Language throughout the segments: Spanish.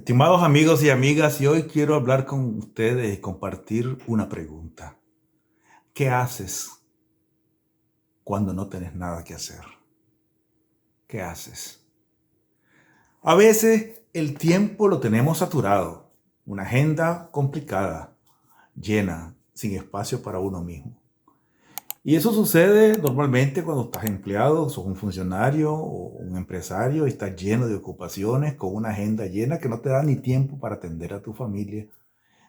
Estimados amigos y amigas, y hoy quiero hablar con ustedes y compartir una pregunta. ¿Qué haces cuando no tienes nada que hacer? ¿Qué haces? A veces el tiempo lo tenemos saturado, una agenda complicada, llena, sin espacio para uno mismo. Y eso sucede normalmente cuando estás empleado, sos un funcionario o un empresario y estás lleno de ocupaciones, con una agenda llena que no te da ni tiempo para atender a tu familia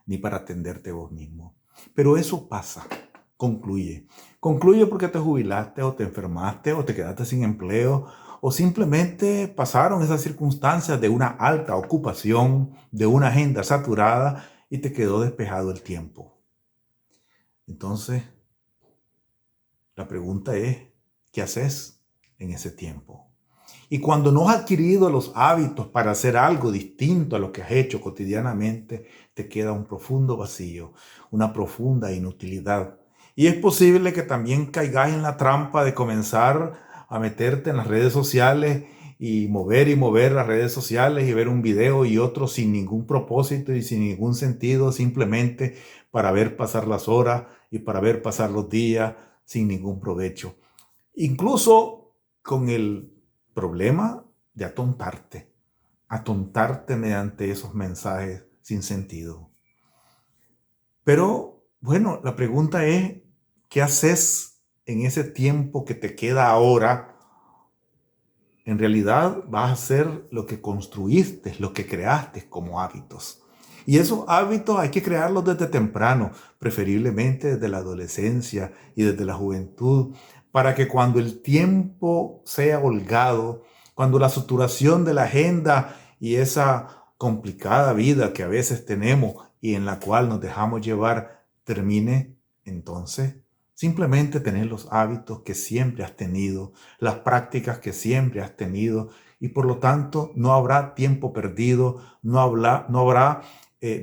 ni para atenderte vos mismo. Pero eso pasa, concluye. Concluye porque te jubilaste o te enfermaste o te quedaste sin empleo o simplemente pasaron esas circunstancias de una alta ocupación, de una agenda saturada y te quedó despejado el tiempo. Entonces, la pregunta es, ¿qué haces en ese tiempo? Y cuando no has adquirido los hábitos para hacer algo distinto a lo que has hecho cotidianamente, te queda un profundo vacío, una profunda inutilidad. Y es posible que también caigas en la trampa de comenzar a meterte en las redes sociales y mover las redes sociales y ver un video y otro sin ningún propósito y sin ningún sentido, simplemente para ver pasar las horas y para ver pasar los días sin ningún provecho. Incluso con el problema de atontarte mediante esos mensajes sin sentido. Pero bueno, la pregunta es, ¿qué haces en ese tiempo que te queda ahora? En realidad vas a hacer lo que construiste, lo que creaste como hábitos. Y esos hábitos hay que crearlos desde temprano, preferiblemente desde la adolescencia y desde la juventud, para que cuando el tiempo sea holgado, cuando la saturación de la agenda y esa complicada vida que a veces tenemos y en la cual nos dejamos llevar termine, entonces simplemente tener los hábitos que siempre has tenido, las prácticas que siempre has tenido, y por lo tanto no habrá tiempo perdido, no habrá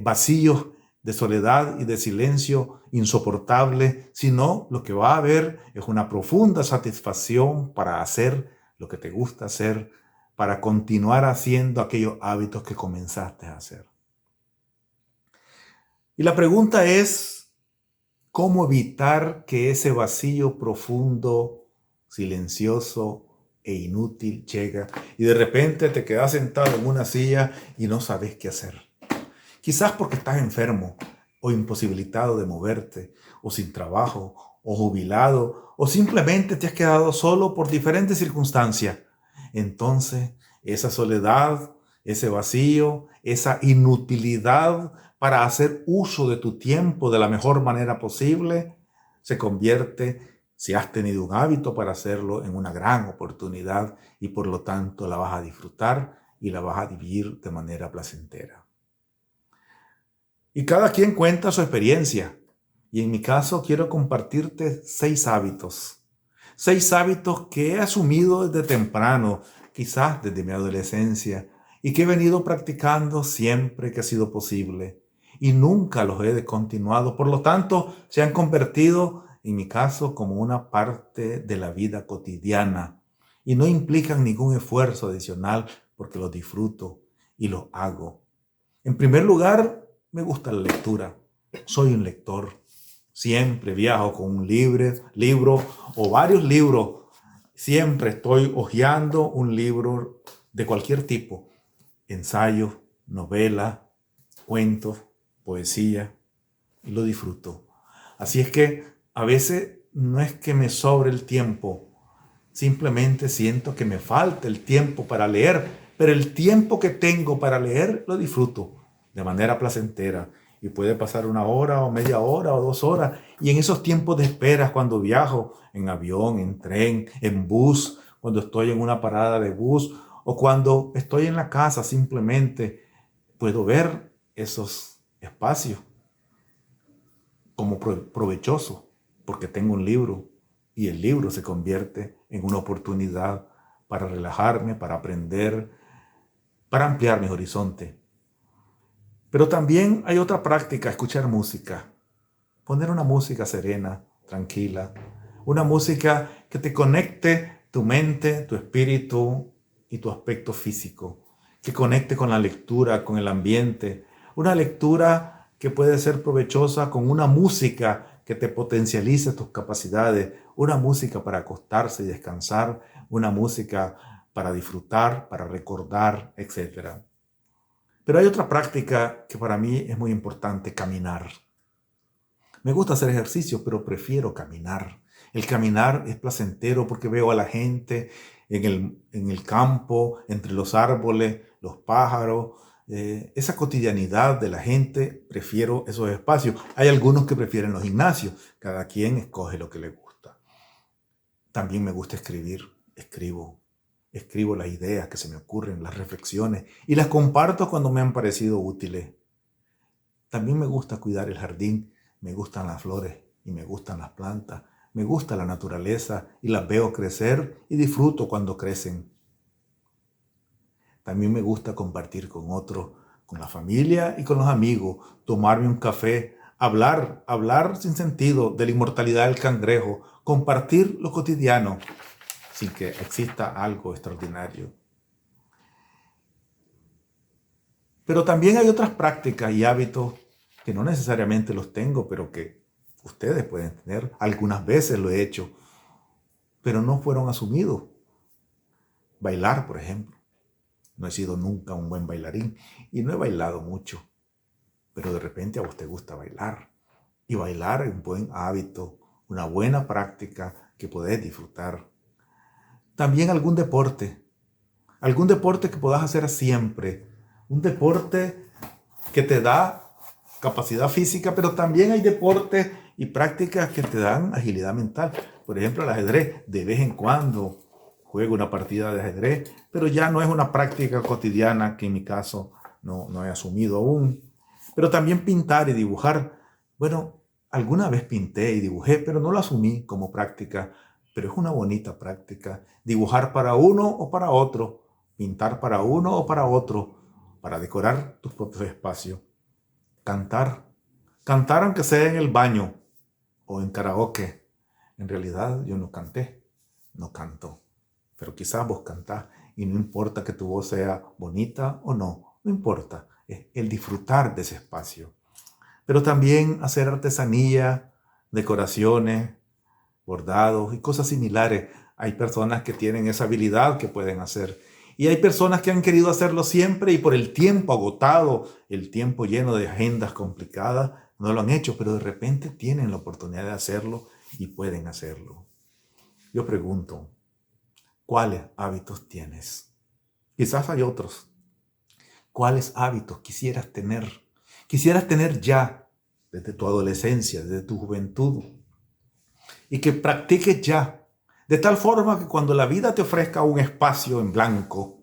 vacíos de soledad y de silencio insoportable, sino lo que va a haber es una profunda satisfacción para hacer lo que te gusta hacer, para continuar haciendo aquellos hábitos que comenzaste a hacer. Y la pregunta es, ¿cómo evitar que ese vacío profundo, silencioso e inútil llega y de repente te quedas sentado en una silla y no sabes qué hacer? Quizás porque estás enfermo o imposibilitado de moverte, o sin trabajo, o jubilado, o simplemente te has quedado solo por diferentes circunstancias. Entonces, esa soledad, ese vacío, esa inutilidad para hacer uso de tu tiempo de la mejor manera posible, se convierte, si has tenido un hábito para hacerlo, en una gran oportunidad y por lo tanto la vas a disfrutar y la vas a vivir de manera placentera. Y cada quien cuenta su experiencia. Y en mi caso quiero compartirte 6 hábitos. 6 hábitos que he asumido desde temprano, quizás desde mi adolescencia, y que he venido practicando siempre que ha sido posible. Y nunca los he descontinuado. Por lo tanto, se han convertido, en mi caso, como una parte de la vida cotidiana. Y no implican ningún esfuerzo adicional porque los disfruto y los hago. En primer lugar, me gusta la lectura. Soy un lector. Siempre viajo con un libro o varios libros. Siempre estoy hojeando un libro de cualquier tipo. Ensayos, novelas, cuentos, poesía. Y lo disfruto. Así es que a veces no es que me sobre el tiempo. Simplemente siento que me falta el tiempo para leer. Pero el tiempo que tengo para leer lo disfruto de manera placentera. Y puede pasar 1 hora o media hora o 2 horas. Y en esos tiempos de espera, cuando viajo en avión, en tren, en bus, cuando estoy en una parada de bus o cuando estoy en la casa, simplemente puedo ver esos espacios como provechosos porque tengo un libro y el libro se convierte en una oportunidad para relajarme, para aprender, para ampliar mi horizonte. Pero también hay otra práctica, escuchar música. Poner una música serena, tranquila. Una música que te conecte tu mente, tu espíritu y tu aspecto físico. que conecte con la lectura, con el ambiente. Una lectura que puede ser provechosa con una música que te potencialice tus capacidades, una música para acostarse y descansar, una música para disfrutar, para recordar, etc. Pero hay otra práctica que para mí es muy importante: caminar. Me gusta hacer ejercicio, pero prefiero caminar. El caminar es placentero porque veo a la gente en el campo, entre los árboles, los pájaros, esa cotidianidad de la gente. Prefiero esos espacios. Hay algunos que prefieren los gimnasios. Cada quien escoge lo que le gusta. También me gusta escribir. Escribo las ideas que se me ocurren, las reflexiones, y las comparto cuando me han parecido útiles. También me gusta cuidar el jardín. Me gustan las flores y me gustan las plantas. Me gusta la naturaleza y las veo crecer y disfruto cuando crecen. También me gusta compartir con otros, con la familia y con los amigos, tomarme un café, hablar sin sentido de la inmortalidad del cangrejo, compartir lo cotidiano sin que exista algo extraordinario. Pero también hay otras prácticas y hábitos que no necesariamente los tengo, pero que ustedes pueden tener. Algunas veces lo he hecho, pero no fueron asumidos. Bailar, por ejemplo. No he sido nunca un buen bailarín y no he bailado mucho, pero de repente a vos te gusta bailar. Y bailar es un buen hábito, una buena práctica que podés disfrutar. También algún deporte que puedas hacer siempre. Un deporte que te da capacidad física, pero también hay deportes y prácticas que te dan agilidad mental. Por ejemplo, el ajedrez. De vez en cuando juego una partida de ajedrez, pero ya no es una práctica cotidiana que en mi caso no he asumido aún. Pero también pintar y dibujar. Bueno, alguna vez pinté y dibujé, pero no lo asumí como práctica, pero es una bonita práctica. Dibujar para uno o para otro, pintar para uno o para otro, para decorar tus propios espacios. Cantar aunque sea en el baño o en karaoke. En realidad yo no canto, pero quizás vos cantás y no importa que tu voz sea bonita o no importa, es el disfrutar de ese espacio. Pero también hacer artesanía, decoraciones, bordados y cosas similares. Hay personas que tienen esa habilidad que pueden hacer. Y hay personas que han querido hacerlo siempre y por el tiempo agotado, el tiempo lleno de agendas complicadas, no lo han hecho, pero de repente tienen la oportunidad de hacerlo y pueden hacerlo. Yo pregunto, ¿cuáles hábitos tienes? Quizás hay otros. ¿Cuáles hábitos quisieras tener? Quisieras tener ya, desde tu adolescencia, desde tu juventud, y que practiques ya, de tal forma que cuando la vida te ofrezca un espacio en blanco,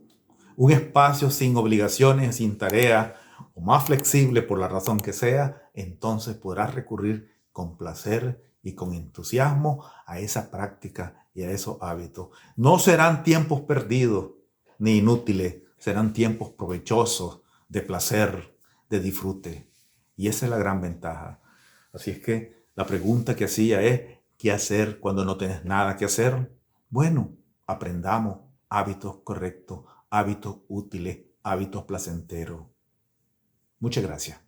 un espacio sin obligaciones, sin tarea, o más flexible por la razón que sea, entonces podrás recurrir con placer y con entusiasmo a esa práctica y a esos hábitos. No serán tiempos perdidos ni inútiles, serán tiempos provechosos, de placer, de disfrute. Y esa es la gran ventaja. Así es que la pregunta que hacía es, ¿qué hacer cuando no tienes nada que hacer? Bueno, aprendamos hábitos correctos, hábitos útiles, hábitos placenteros. Muchas gracias.